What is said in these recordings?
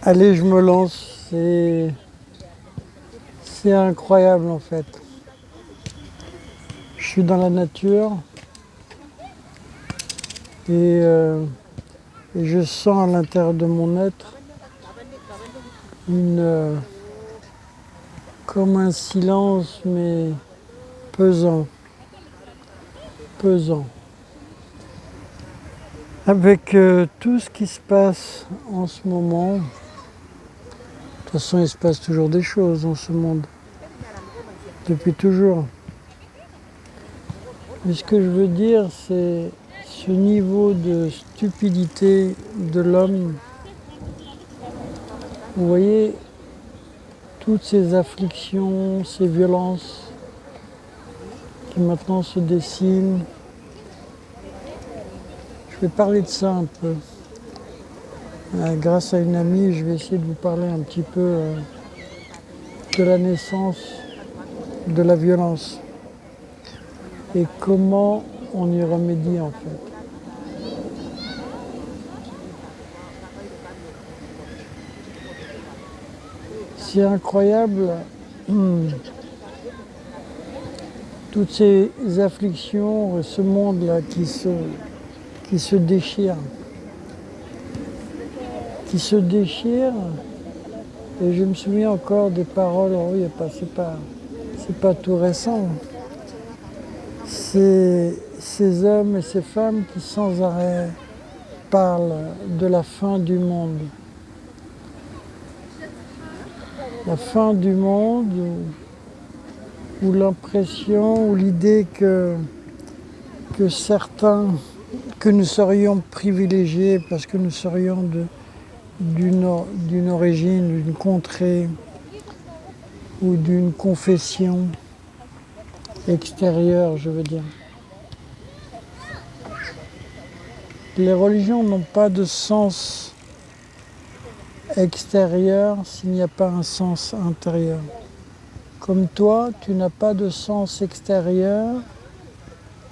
Allez, je me lance. C'est incroyable en fait. Je suis dans la nature et, euh, et je sens à l'intérieur de mon être comme un silence mais pesant, pesant. Avec tout ce qui se passe en ce moment, de toute façon il se passe toujours des choses dans ce monde, depuis toujours. Mais ce que je veux dire, c'est ce niveau de stupidité de l'homme. Vous voyez, toutes ces afflictions, ces violences qui maintenant se dessinent. Je vais parler de ça un peu. Grâce à une amie, je vais essayer de vous parler un petit peu de la naissance de la violence et comment on y remédie en fait. C'est incroyable, toutes ces afflictions, ce monde-là qui se déchire. Qui se déchire. Et je me souviens encore des paroles, oh, c'est pas tout récent. C'est ces hommes et ces femmes qui sans arrêt parlent de la fin du monde. La fin du monde ou l'impression ou l'idée que certains, que nous serions privilégiés parce que nous serions d'une origine, d'une contrée ou d'une confession extérieure, je veux dire. Les religions n'ont pas de sens extérieur s'il n'y a pas un sens intérieur. Comme toi, tu n'as pas de sens extérieur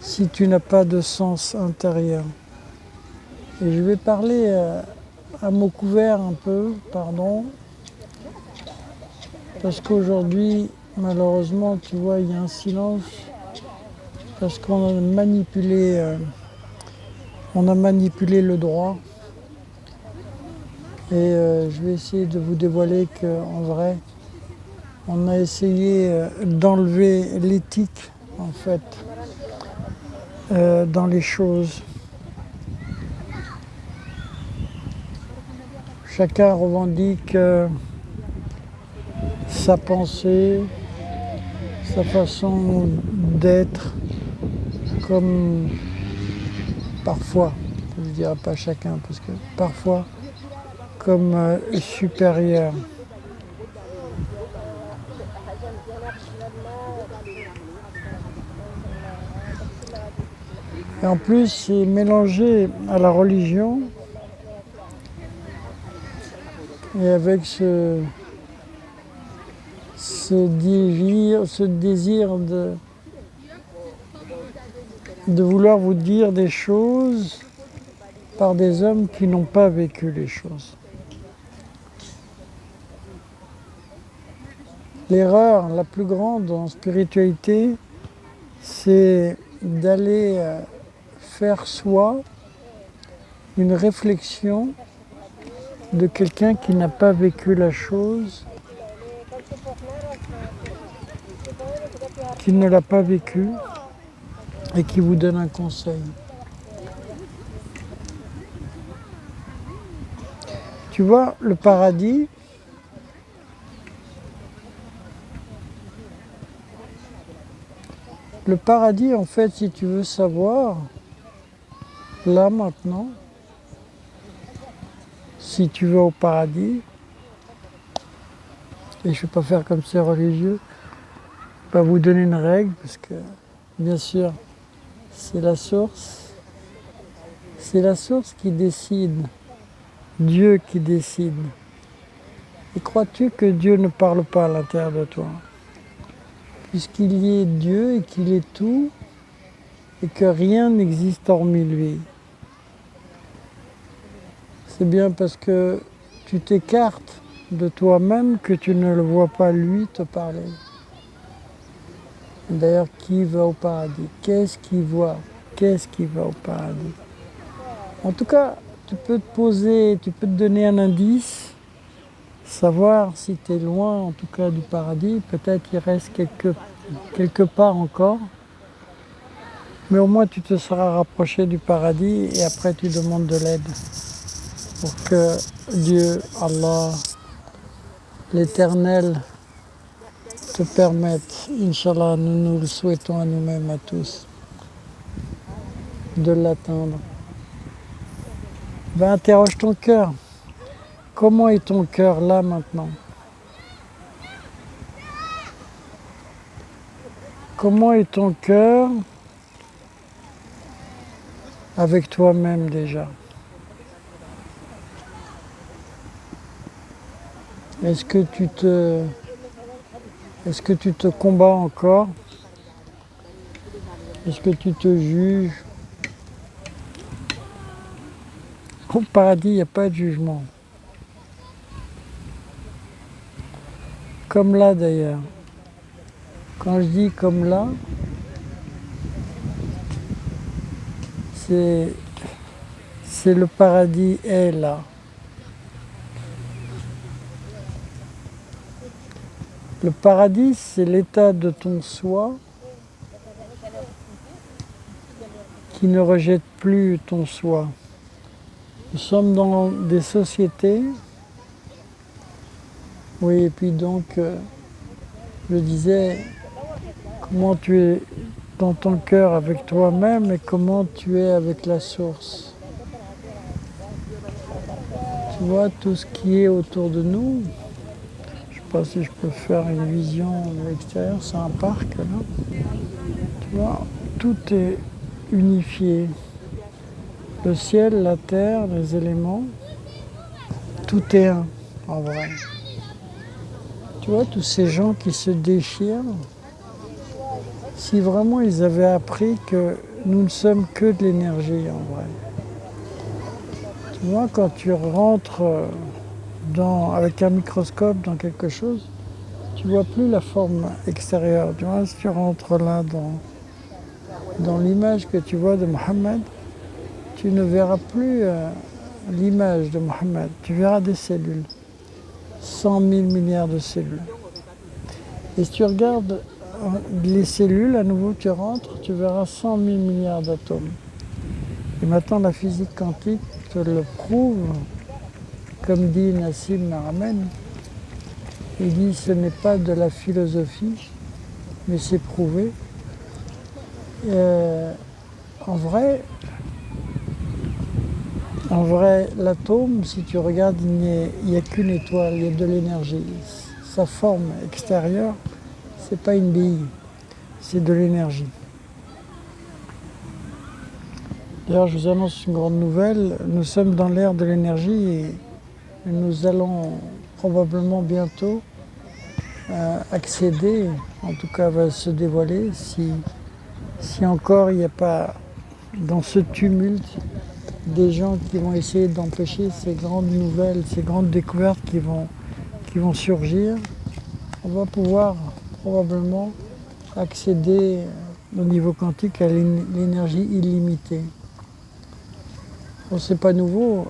si tu n'as pas de sens intérieur. Et je vais parler à mots couverts un peu, pardon, parce qu'aujourd'hui, malheureusement, tu vois, il y a un silence, parce qu'on a manipulé le droit. Et je vais essayer de vous dévoiler qu'en vrai, on a essayé d'enlever l'éthique, en fait, dans les choses. Chacun revendique sa pensée, sa façon d'être, comme parfois, je ne dirais pas chacun, parce que parfois, comme supérieur. Et en plus, c'est mélangé à la religion et avec ce désir de vouloir vous dire des choses par des hommes qui n'ont pas vécu les choses. L'erreur la plus grande en spiritualité, c'est d'aller faire soi une réflexion de quelqu'un qui n'a pas vécu la chose, qui ne l'a pas vécu et qui vous donne un conseil. Tu vois, le paradis, en fait, si tu veux savoir, là maintenant, si tu vas au paradis, et je ne vais pas faire comme c'est religieux, je vais pas vous donner une règle, parce que, bien sûr, c'est la source qui décide, Dieu qui décide. Et crois-tu que Dieu ne parle pas à l'intérieur de toi ? Puisqu'il y est Dieu et qu'il est tout, et que rien n'existe hormis lui. C'est bien parce que tu t'écartes de toi-même que tu ne le vois pas lui te parler. D'ailleurs, qui va au paradis? Qu'est-ce qu'il voit? Qu'est-ce qui va au paradis? En tout cas, tu peux te poser, tu peux te donner un indice, savoir si tu es loin, en tout cas, du paradis. Peut-être il reste quelque part encore. Mais au moins, tu te seras rapproché du paradis et après, tu demandes de l'aide pour que Dieu, Allah, l'Éternel, te permette, Inch'Allah, nous le souhaitons à nous-mêmes, à tous, de l'atteindre. Ben, interroge ton cœur. Comment est ton cœur là maintenant? Comment est ton cœur avec toi-même déjà? Est-ce que tu te combats encore? Est-ce que tu te juges? Au paradis, il n'y a pas de jugement. Comme là d'ailleurs. Quand je dis comme là, c'est le paradis est là. Le paradis, c'est l'état de ton soi qui ne rejette plus ton soi. Nous sommes dans des sociétés, oui, et puis donc, je disais, comment tu es dans ton cœur avec toi-même et comment tu es avec la source. Tu vois, tout ce qui est autour de nous, je ne sais pas si je peux faire une vision de l'extérieur, c'est un parc là. Tu vois, tout est unifié. Le ciel, la terre, les éléments, tout est un, en vrai. Tu vois, tous ces gens qui se déchirent, si vraiment ils avaient appris que nous ne sommes que de l'énergie, en vrai. Tu vois, quand tu rentres avec un microscope dans quelque chose, tu vois plus la forme extérieure. Tu vois, si tu rentres là dans l'image que tu vois de Mohammed, tu ne verras plus l'image de Mohammed, tu verras des cellules, 100 000 milliards de cellules. Et si tu regardes les cellules, à nouveau tu rentres, tu verras 100 000 milliards d'atomes. Et maintenant la physique quantique te le prouve, comme dit Nassim Haramein, il dit ce n'est pas de la philosophie, mais c'est prouvé. En vrai, l'atome, si tu regardes, il n'y a qu'une étoile, il y a de l'énergie. Sa forme extérieure, c'est pas une bille, c'est de l'énergie. D'ailleurs, je vous annonce une grande nouvelle, nous sommes dans l'ère de l'énergie et nous allons probablement bientôt accéder, en tout cas va se dévoiler, si encore il n'y a pas dans ce tumulte des gens qui vont essayer d'empêcher ces grandes nouvelles, ces grandes découvertes qui vont surgir, on va pouvoir probablement accéder au niveau quantique à l'énergie illimitée. Bon, c'est pas nouveau.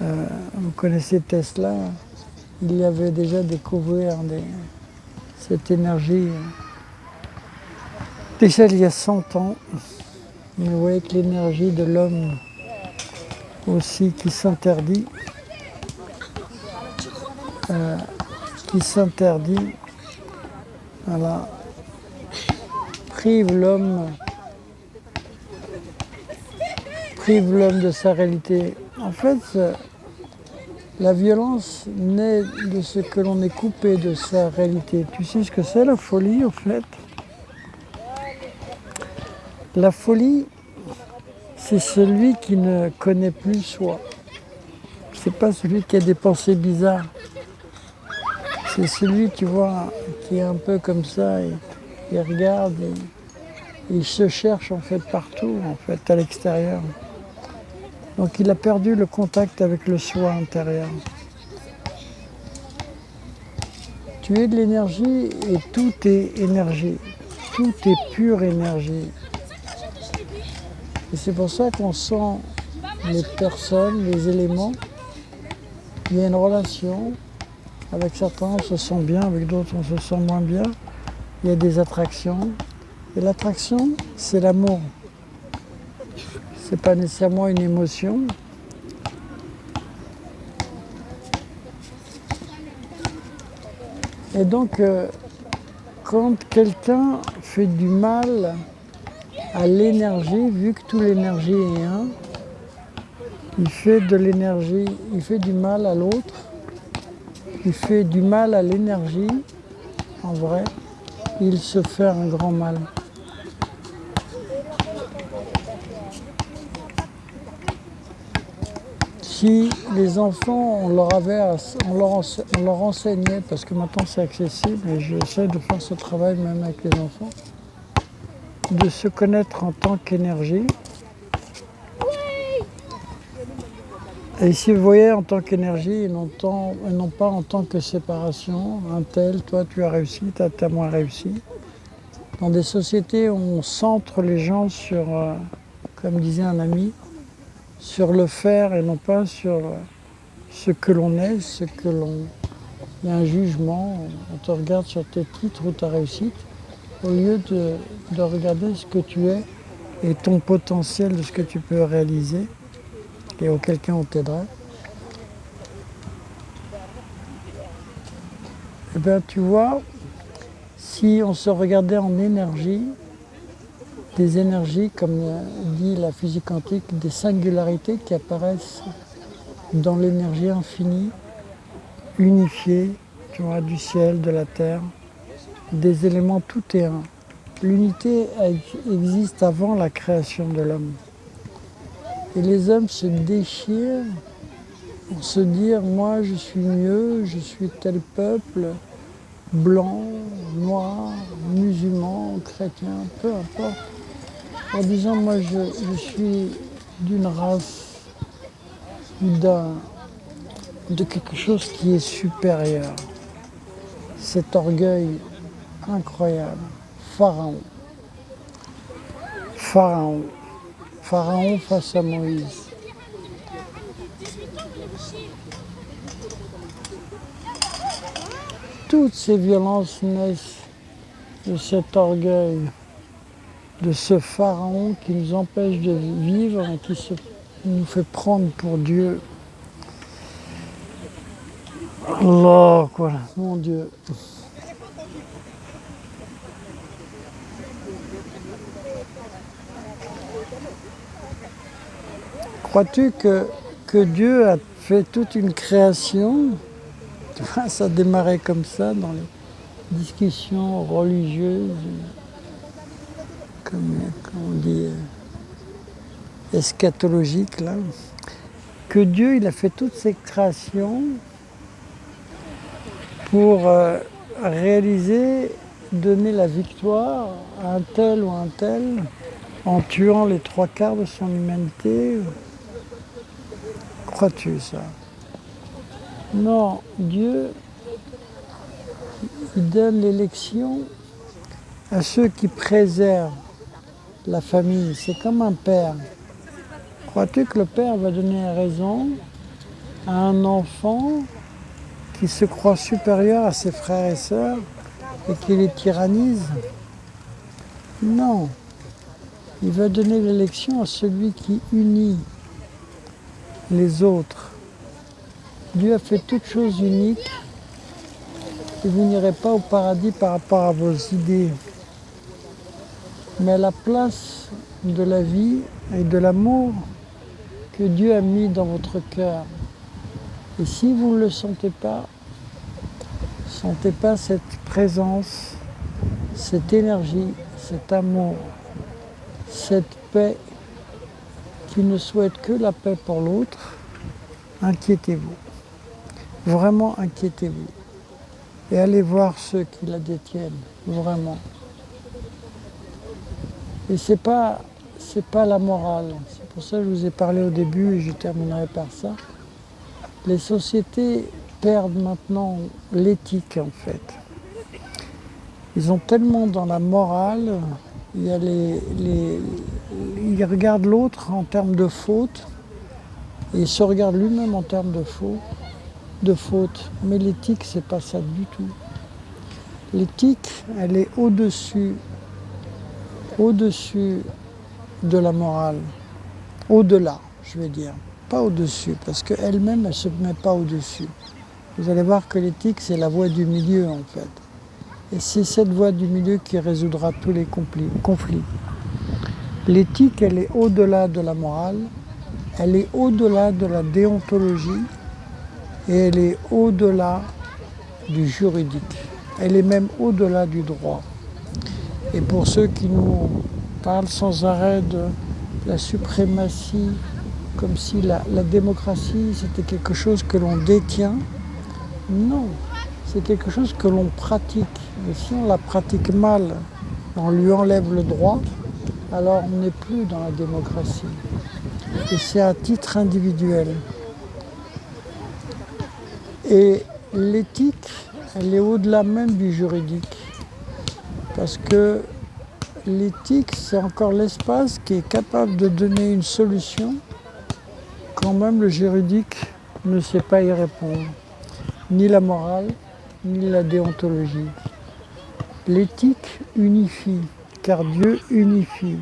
Vous connaissez Tesla, il avait déjà découvert cette énergie déjà il y a 100 ans. Mais vous voyez que l'énergie de l'homme aussi qui s'interdit, voilà, prive l'homme de sa réalité. En fait, la violence naît de ce que l'on est coupé de sa réalité. Tu sais ce que c'est la folie, en fait? La folie, c'est celui qui ne connaît plus soi. C'est pas celui qui a des pensées bizarres. C'est celui, tu vois, qui est un peu comme ça, et il regarde, et il se cherche en fait partout, en fait, à l'extérieur. Donc il a perdu le contact avec le soi intérieur. Tu es de l'énergie et tout est énergie. Tout est pure énergie. Et c'est pour ça qu'on sent les personnes, les éléments. Il y a une relation. Avec certains, on se sent bien, avec d'autres, on se sent moins bien. Il y a des attractions. Et l'attraction, c'est l'amour. C'est pas nécessairement une émotion. Et donc, quand quelqu'un fait du mal à l'énergie, vu que toute l'énergie est un, il fait de l'énergie, il fait du mal à l'autre, il fait du mal à l'énergie, en vrai, il se fait un grand mal. Si les enfants, on leur enseignait, parce que maintenant c'est accessible, et j'essaie de faire ce travail même avec les enfants, de se connaître en tant qu'énergie. Et si vous voyez en tant qu'énergie et non pas en tant que séparation, un tel, toi tu as réussi, t'as moins réussi. Dans des sociétés où on centre les gens sur, comme disait un ami, sur le faire et non pas sur ce que l'on est, Il y a un jugement, on te regarde sur tes titres ou ta réussite, au lieu de regarder ce que tu es et ton potentiel de ce que tu peux réaliser, et auquel cas on t'aiderait. Eh bien, tu vois, si on se regardait en énergie, des énergies, comme dit la physique quantique, des singularités qui apparaissent dans l'énergie infinie, unifiée, tu vois, du ciel, de la terre, des éléments, tout est un. L'unité existe avant la création de l'homme. Et les hommes se déchirent pour se dire, moi je suis mieux, je suis tel peuple, blanc, noir, musulman, chrétien, peu importe. En disant, moi je suis d'une race, de quelque chose qui est supérieur. Cet orgueil incroyable. Pharaon. Pharaon. Pharaon face à Moïse. Toutes ces violences naissent de cet orgueil, de ce pharaon qui nous empêche de vivre et qui nous fait prendre pour Dieu. Allah, quoi, mon Dieu. Crois-tu que Dieu a fait toute une création? Ça a démarré comme ça dans les discussions religieuses, comme on dit, eschatologiques, là. Que Dieu, il a fait toutes ces créations pour réaliser, donner la victoire à un tel ou un tel, en tuant les 3/4 de son humanité. Crois-tu ça? Non, Dieu, il donne l'élection à ceux qui préservent la famille. C'est comme un père. Crois-tu que le père va donner raison à un enfant qui se croit supérieur à ses frères et sœurs et qui les tyrannise? Non. Il va donner l'élection à celui qui unit les autres. Dieu a fait toutes choses uniques et vous n'irez pas au paradis par rapport à vos idées. Mais à la place de la vie et de l'amour que Dieu a mis dans votre cœur. Et si vous ne le sentez pas cette présence, cette énergie, cet amour, cette paix qui ne souhaite que la paix pour l'autre, inquiétez-vous. Vraiment inquiétez-vous. Et allez voir ceux qui la détiennent, vraiment. Et c'est pas la morale, c'est pour ça que je vous ai parlé au début et je terminerai par ça. Les sociétés perdent maintenant l'éthique en fait. Ils ont tellement dans la morale, il y a ils regardent l'autre en termes de faute et il se regarde lui-même en termes de faute. Mais l'éthique, c'est pas ça du tout. L'éthique, elle est au-dessus de la morale, au-delà, je vais dire, pas au-dessus, parce qu'elle-même, elle ne se met pas au-dessus. Vous allez voir que l'éthique, c'est la voie du milieu, en fait. Et c'est cette voie du milieu qui résoudra tous les conflits. L'éthique, elle est au-delà de la morale, elle est au-delà de la déontologie, et elle est au-delà du juridique. Elle est même au-delà du droit. Et pour ceux qui nous parlent sans arrêt de la suprématie, comme si la démocratie c'était quelque chose que l'on détient, non, c'est quelque chose que l'on pratique. Et si on la pratique mal, on lui enlève le droit, alors on n'est plus dans la démocratie. Et c'est à titre individuel. Et l'éthique, elle est au-delà même du juridique. Parce que l'éthique, c'est encore l'espace qui est capable de donner une solution quand même le juridique ne sait pas y répondre. Ni la morale, ni la déontologie. L'éthique unifie, car Dieu unifie.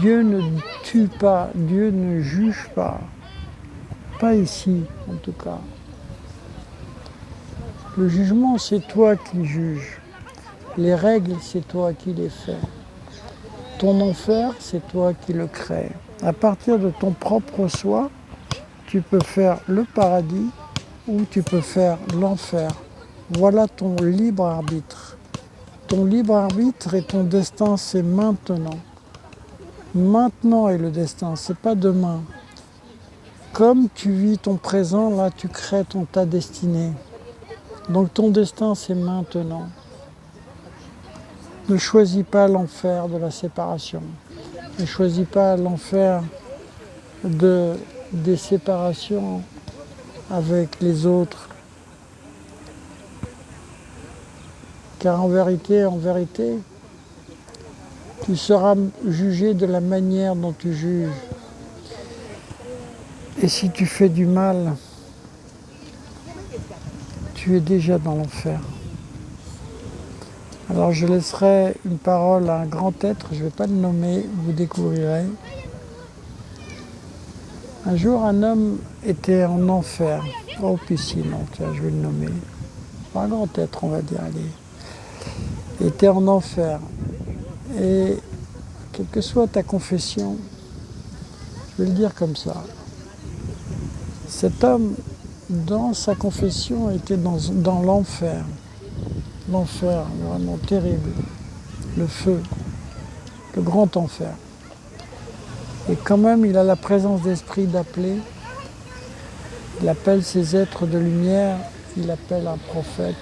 Dieu ne tue pas, Dieu ne juge pas. Pas ici, en tout cas. Le jugement, c'est toi qui juges. Les règles, c'est toi qui les fais. Ton enfer, c'est toi qui le crées. À partir de ton propre soi, tu peux faire le paradis ou tu peux faire l'enfer. Voilà ton libre arbitre. Ton libre arbitre et ton destin, c'est maintenant. Maintenant est le destin, c'est pas demain. Comme tu vis ton présent, là, tu crées ta destinée. Donc ton destin, c'est maintenant. Ne choisis pas l'enfer de la séparation. Ne choisis pas l'enfer des séparations avec les autres. Car en vérité, tu seras jugé de la manière dont tu juges. Et si tu fais du mal, tu es déjà dans l'enfer. Alors je laisserai une parole à un grand être, je ne vais pas le nommer, vous découvrirez. Un jour, un homme était en enfer. Oh, puis si, non, tiens, je vais le nommer. Pas un grand être, on va dire, allez. Il était en enfer. Et quelle que soit ta confession, je vais le dire comme ça. Cet homme, dans sa confession, était dans l'enfer. L'enfer, vraiment terrible. Le feu, le grand enfer. Et quand même, il a la présence d'esprit d'appeler. Il appelle ces êtres de lumière, il appelle un prophète.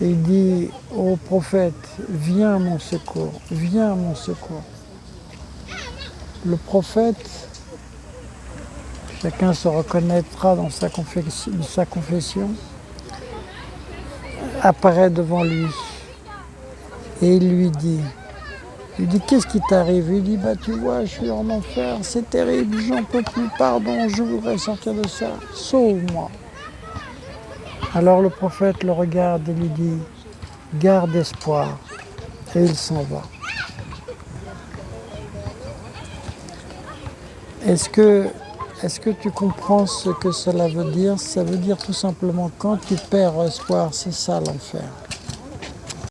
Et il dit au prophète, viens à mon secours, viens à mon secours. Le prophète, chacun se reconnaîtra dans sa confession, apparaît devant lui. Et il lui dit, qu'est-ce qui t'arrive? Il dit, tu vois, je suis en enfer, c'est terrible, j'en peux plus, pardon, je voudrais sortir de ça, sauve-moi. Alors le prophète le regarde et lui dit, garde espoir, et il s'en va. Est-ce que tu comprends ce que cela veut dire? Ça veut dire tout simplement, quand tu perds espoir, c'est ça l'enfer.